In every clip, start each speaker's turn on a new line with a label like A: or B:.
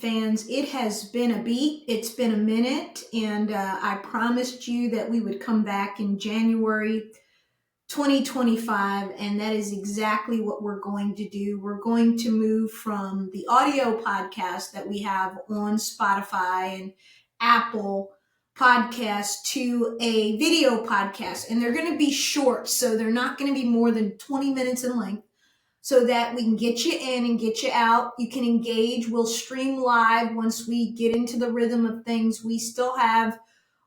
A: Fans, it has been a beat. It's been a minute, and I promised you that we would come back in January 2025, and that is exactly what we're going to do. We're going to move from the audio podcast that we have on Spotify and Apple Podcasts to a video podcast, and they're going to be short, so they're not going to be more than 20 minutes in length, so that we can get you in and get you out. You can engage. We'll stream live once we get into the rhythm of things. We still have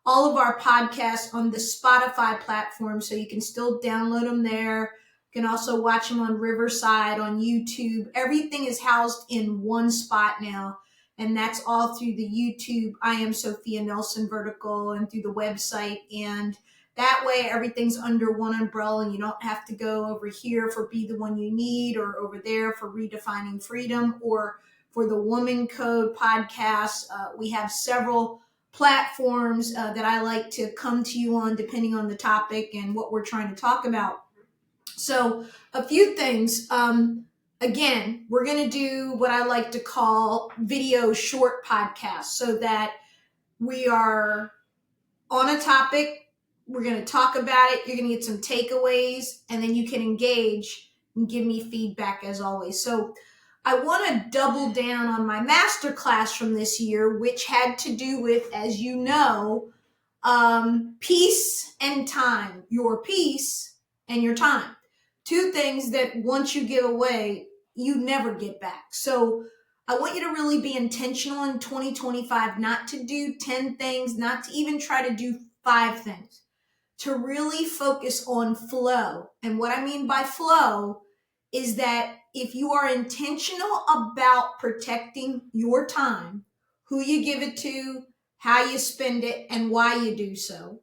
A: all of our podcasts on the Spotify platform, so you can still download them there. You can also watch them on Riverside, on YouTube. Everything is housed in one spot now, and that's all through the YouTube I Am Sophia Nelson vertical and through the website. And that way, everything's under one umbrella, and you don't have to go over here for Be the One You Need, or over there for Redefining Freedom, or for the Woman Code podcast. We have several platforms that I like to come to you on, depending on the topic and what we're trying to talk about. So, a few things. Again, we're going to do what I like to call video short podcasts, so that we are on a topic. We're going to talk about it. You're going to get some takeaways, and then you can engage and give me feedback as always. So I want to double down on my masterclass from this year, which had to do with, as you know, peace and time. Your peace and your time. Two things that once you give away, you never get back. So I want you to really be intentional in 2025, not to do 10 things, not to even try to do 5 things, to really focus on flow. And what I mean by flow is that if you are intentional about protecting your time, who you give it to, how you spend it, and why you do so,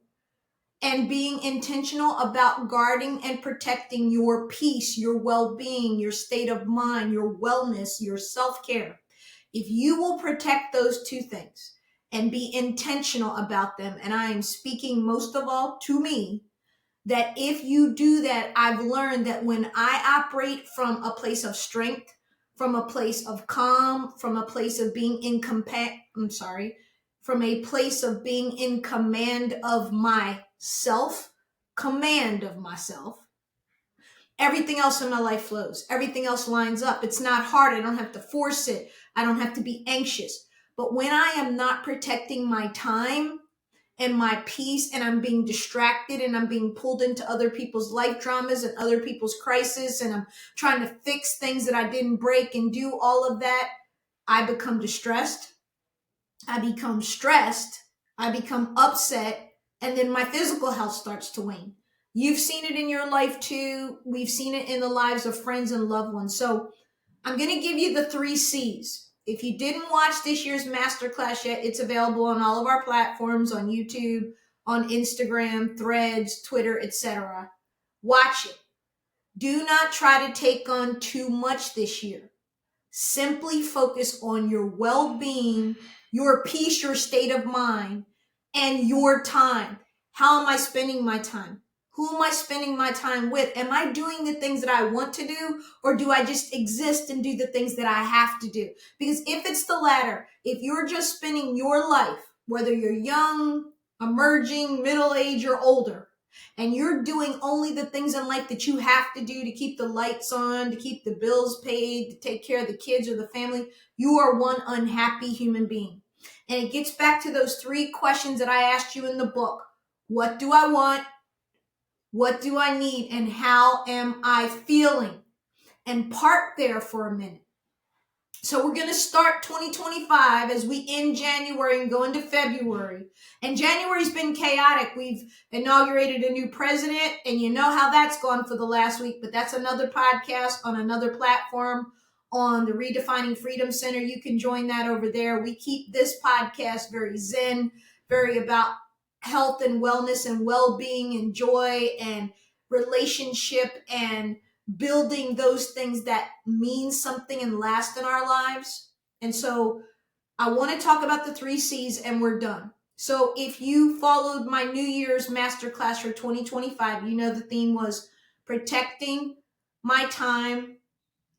A: and being intentional about guarding and protecting your peace, your well-being, your state of mind, your wellness, your self-care, if you will protect those 2 things and be intentional about them, and I am speaking most of all to me, that if you do that, I've learned that when I operate from a place of strength, from a place of calm, from a place of being from a place of being in command of myself, everything else in my life flows. Everything else lines up. It's not hard. I don't have to force it. I don't have to be anxious. But when I am not protecting my time and my peace, and I'm being distracted, and I'm being pulled into other people's life dramas and other people's crises, and I'm trying to fix things that I didn't break and do all of that, I become distressed. I become stressed. I become upset. And then my physical health starts to wane. You've seen it in your life too. We've seen it in the lives of friends and loved ones. So I'm going to give you the 3 C's. If you didn't watch this year's masterclass yet, it's available on all of our platforms, on YouTube, on Instagram, Threads, Twitter, etc. Watch it. Do not try to take on too much this year. Simply focus on your well-being, your peace, your state of mind, and your time. How am I spending my time? Who am I spending my time with? Am I doing the things that I want to do, or do I just exist and do the things that I have to do? Because if it's the latter, if you're just spending your life, whether you're young, emerging, middle-aged, or older, and you're doing only the things in life that you have to do to keep the lights on, to keep the bills paid, to take care of the kids or the family, you are one unhappy human being. And it gets back to those 3 questions that I asked you in the book. What do I want? What do I need? And how am I feeling? And park there for a minute. So we're going to start 2025 as we end January and go into February. And January's been chaotic. We've inaugurated a new president, and you know how that's gone for the last week, but that's another podcast on another platform on the Redefining Freedom Center. You can join that over there. We keep this podcast very zen, very about health and wellness and well-being and joy and relationship and building those things that mean something and last in our lives. And so I want to talk about the 3 C's, and we're done. So if you followed my New Year's masterclass for 2025, you know the theme was protecting my time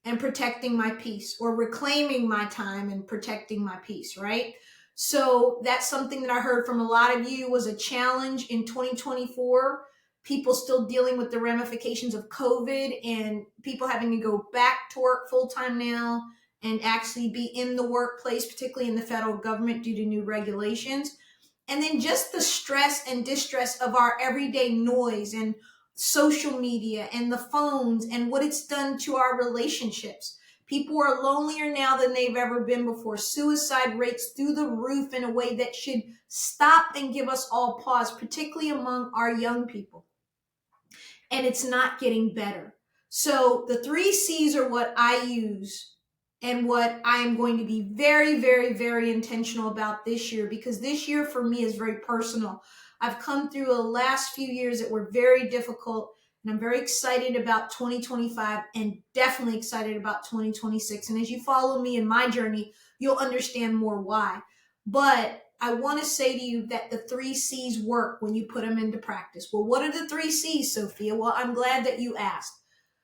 A: and protecting my peace, or reclaiming my time and protecting my peace, right? So that's something that I heard from a lot of you was a challenge in 2024. People still dealing with the ramifications of COVID and people having to go back to work full time now and actually be in the workplace, particularly in the federal government due to new regulations. And then just the stress and distress of our everyday noise and social media and the phones and what it's done to our relationships. People are lonelier now than they've ever been before. Suicide rates through the roof in a way that should stop and give us all pause, particularly among our young people. And it's not getting better. So the 3 C's are what I use and what I am going to be very, very, very intentional about this year, because this year for me is very personal. I've come through the last few years that were very difficult, and I'm very excited about 2025 and definitely excited about 2026. And as you follow me in my journey, you'll understand more why. But I want to say to you that the 3 C's work when you put them into practice. Well, what are the 3 C's, Sophia? Well, I'm glad that you asked.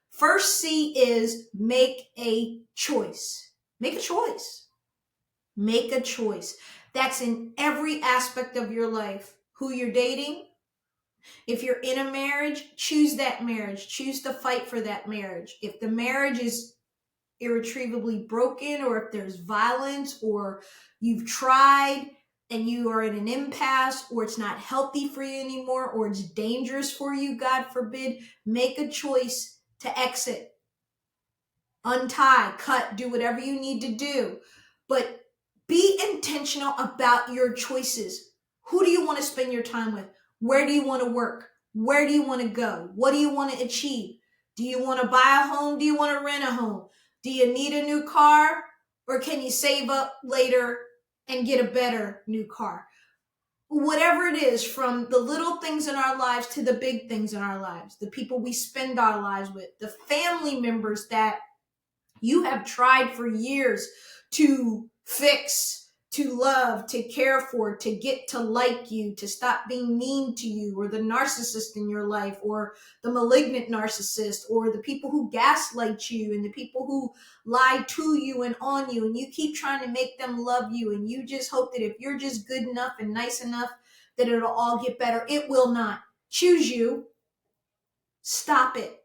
A: First C is make a choice. Make a choice. Make a choice. That's in every aspect of your life. Who you're dating. If you're in a marriage, choose that marriage. Choose to fight for that marriage. If the marriage is irretrievably broken, or if there's violence, or you've tried and you are in an impasse, or it's not healthy for you anymore, or it's dangerous for you, God forbid, make a choice to exit. Untie, cut, do whatever you need to do. But be intentional about your choices. Who do you want to spend your time with? Where do you want to work? Where do you want to go? What do you want to achieve? Do you want to buy a home? Do you want to rent a home? Do you need a new car? Or can you save up later and get a better new car? Whatever it is, from the little things in our lives to the big things in our lives, the people we spend our lives with, the family members that you have tried for years to fix, to love, to care for, to get to like you, to stop being mean to you, or the narcissist in your life, or the malignant narcissist, or the people who gaslight you, and the people who lie to you and on you, and you keep trying to make them love you, and you just hope that if you're just good enough and nice enough that it'll all get better. It will not. Choose you. Stop it.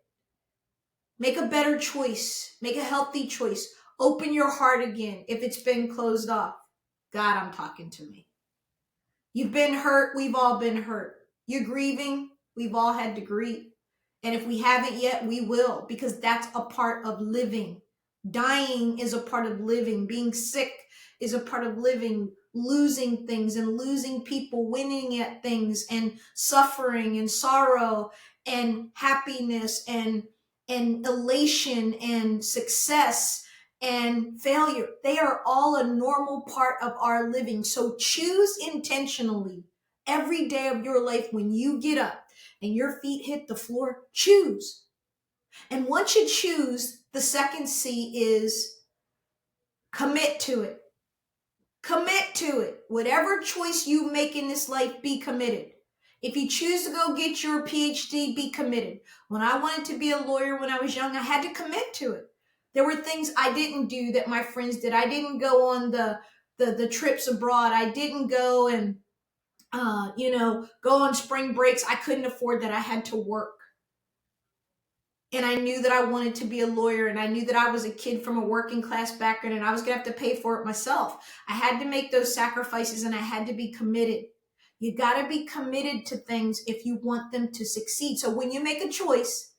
A: Make a better choice. Make a healthy choice. Open your heart again if it's been closed off. God, I'm talking to me. You've been hurt. We've all been hurt. You're grieving. We've all had to grieve. And if we haven't yet, we will, because that's a part of living. Dying is a part of living. Being sick is a part of living. Losing things and losing people, winning at things, and suffering and sorrow and happiness and elation and success and failure. They are all a normal part of our living. So choose intentionally every day of your life. When you get up and your feet hit the floor, choose. And once you choose, the second C is commit to it. Commit to it. Whatever choice you make in this life, be committed. If you choose to go get your PhD, be committed. When I wanted to be a lawyer when I was young, I had to commit to it. There were things I didn't do that my friends did. I didn't go on the trips abroad. I didn't go and go on spring breaks. I couldn't afford that. I had to work. And I knew that I wanted to be a lawyer, and I knew that I was a kid from a working class background, and I was going to have to pay for it myself. I had to make those sacrifices, and I had to be committed. You got to be committed to things if you want them to succeed. So when you make a choice,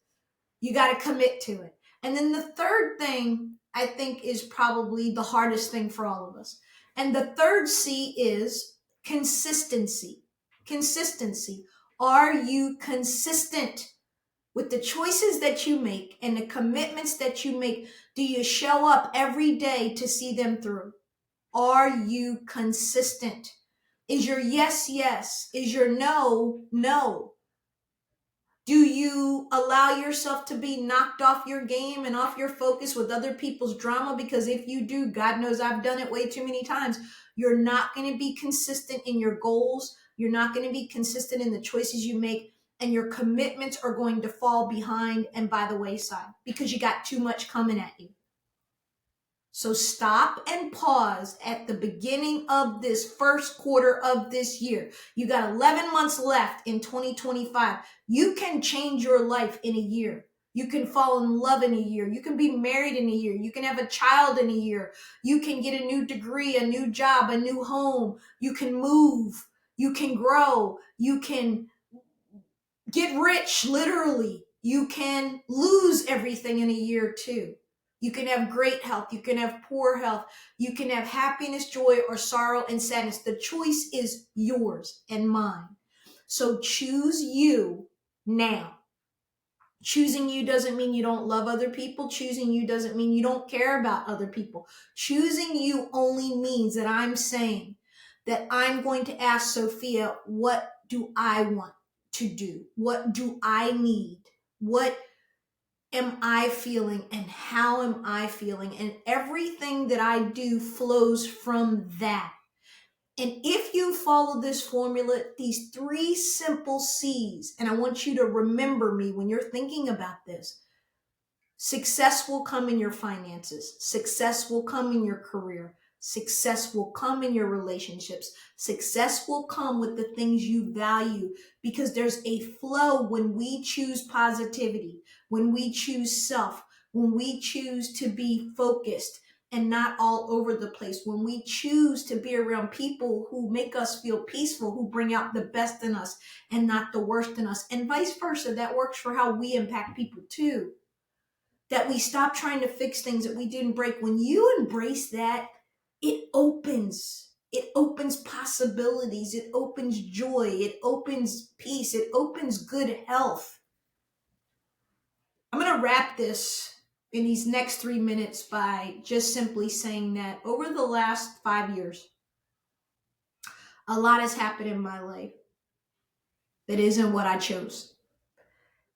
A: you got to commit to it. And then the third thing I think is probably the hardest thing for all of us. And the third C is consistency. Consistency. Are you consistent with the choices that you make and the commitments that you make? Do you show up every day to see them through? Are you consistent? Is your yes, yes? Is your no, no? Do you allow yourself to be knocked off your game and off your focus with other people's drama? Because if you do, God knows I've done it way too many times, you're not going to be consistent in your goals. You're not going to be consistent in the choices you make, and your commitments are going to fall behind and by the wayside because you got too much coming at you. So stop and pause at the beginning of this first quarter of this year. You got 11 months left in 2025. You can change your life in a year. You can fall in love in a year. You can be married in a year. You can have a child in a year. You can get a new degree, a new job, a new home. You can move. You can grow. You can get rich, literally. You can lose everything in a year too. You can have great health. You can have poor health. You can have happiness, joy, or sorrow and sadness. The choice is yours and mine. So choose you now. Choosing you doesn't mean you don't love other people. Choosing you doesn't mean you don't care about other people. Choosing you only means that I'm saying that I'm going to ask Sophia, what do I want to do? What do I need? What am I feeling and how am I feeling? And everything that I do flows from that. And if you follow this formula, these 3 simple C's, and I want you to remember me when you're thinking about this, success will come in your finances. Success will come in your career. Success will come in your relationships. Success will come with the things you value, because there's a flow when we choose positivity, when we choose self, when we choose to be focused and not all over the place, when we choose to be around people who make us feel peaceful, who bring out the best in us and not the worst in us, and vice versa. That works for how we impact people too. That we stop trying to fix things that we didn't break. When you embrace that, it opens. It opens possibilities. It opens joy. It opens peace. It opens good health. I'm going to wrap this in these next 3 minutes by just simply saying that over the last 5 years, a lot has happened in my life that isn't what I chose.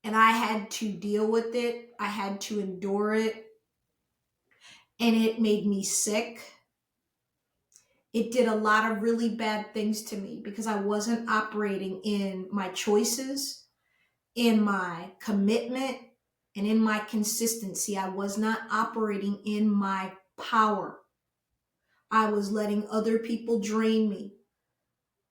A: And I had to deal with it. I had to endure it. And it made me sick. It did a lot of really bad things to me because I wasn't operating in my choices, in my commitment, and in my consistency. I was not operating in my power. I was letting other people drain me.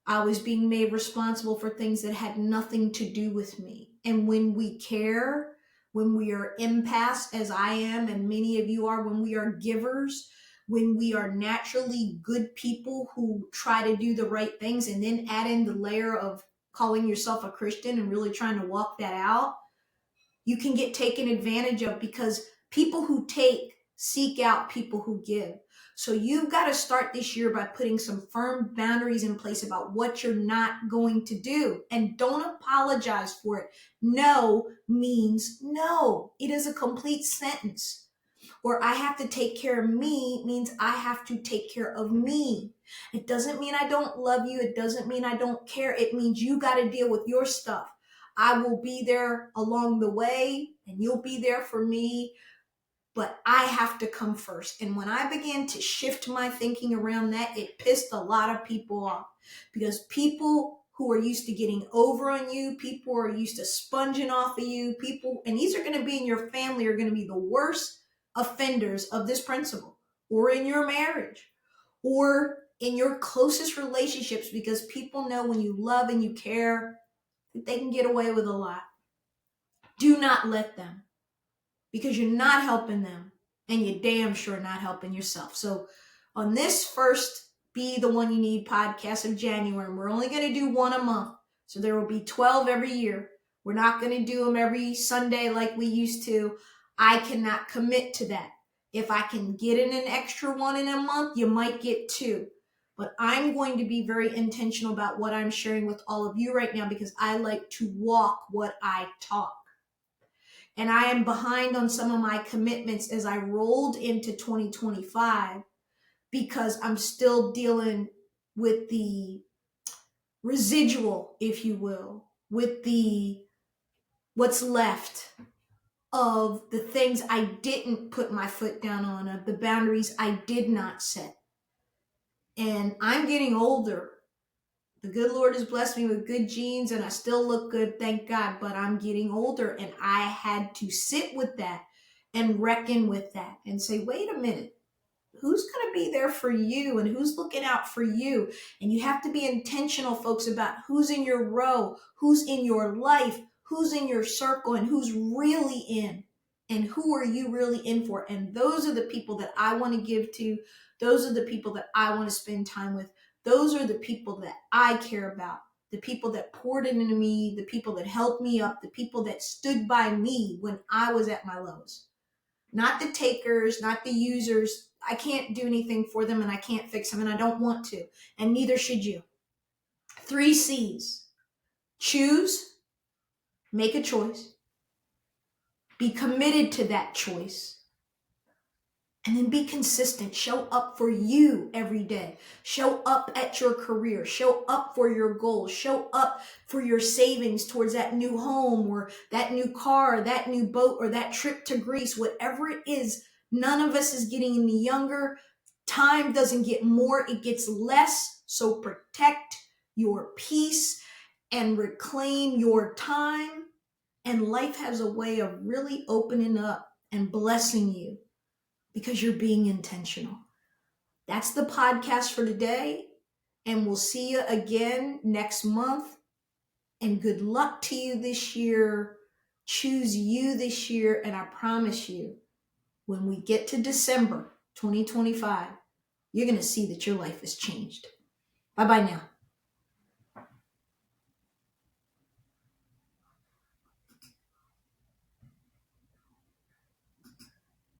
A: I was being made responsible for things that had nothing to do with me. And when we care, when we are empaths, as I am, and many of you are, when we are givers, when we are naturally good people who try to do the right things, and then add in the layer of calling yourself a Christian and really trying to walk that out, you can get taken advantage of, because people who take seek out people who give. So you've got to start this year by putting some firm boundaries in place about what you're not going to do. And don't apologize for it. No means no. It is a complete sentence. Or I have to take care of me means I have to take care of me. It doesn't mean I don't love you. It doesn't mean I don't care. It means you got to deal with your stuff. I will be there along the way and you'll be there for me, but I have to come first. And when I began to shift my thinking around that, it pissed a lot of people off, because people who are used to getting over on you, people who are used to sponging off of you, people, and these are going to be in your family, are going to be the worst offenders of this principle, or in your marriage, or in your closest relationships, because people know when you love and you care, they can get away with a lot. Do not let them, because you're not helping them and you're damn sure not helping yourself. So on this first Be the One You Need podcast of January, and we're only going to do one a month. So there will be 12 every year. We're not going to do them every Sunday like we used to. I cannot commit to that. If I can get in an extra one in a month, you might get 2. But I'm going to be very intentional about what I'm sharing with all of you right now, because I like to walk what I talk. And I am behind on some of my commitments as I rolled into 2025, because I'm still dealing with the residual, if you will, with the what's left of the things I didn't put my foot down on, of the boundaries I did not set. And I'm getting older. The good Lord has blessed me with good genes and I still look good, thank God, but I'm getting older and I had to sit with that and reckon with that and say, wait a minute, Who's going to be there for you and who's looking out for you? And you have to be intentional, folks, about who's in your row, who's in your life, who's in your circle, and who's really in. And who are you really in for? And those are the people that I want to give to. Those are the people that I want to spend time with. Those are the people that I care about. The people that poured into me, the people that helped me up, the people that stood by me when I was at my lowest. Not the takers, not the users. I can't do anything for them and I can't fix them and I don't want to. And neither should you. 3 C's. Choose, make a choice, be committed to that choice, and then be consistent. Show up for you every day. Show up at your career. Show up for your goals. Show up for your savings towards that new home or that new car, that new boat, or that trip to Greece, whatever it is. None of us is getting any younger. Time doesn't get more, it gets less. So protect your peace and reclaim your time. And life has a way of really opening up and blessing you because you're being intentional. That's the podcast for today. And we'll see you again next month. And good luck to you this year. Choose you this year. And I promise you, when we get to December 2025, you're going to see that your life has changed. Bye-bye now.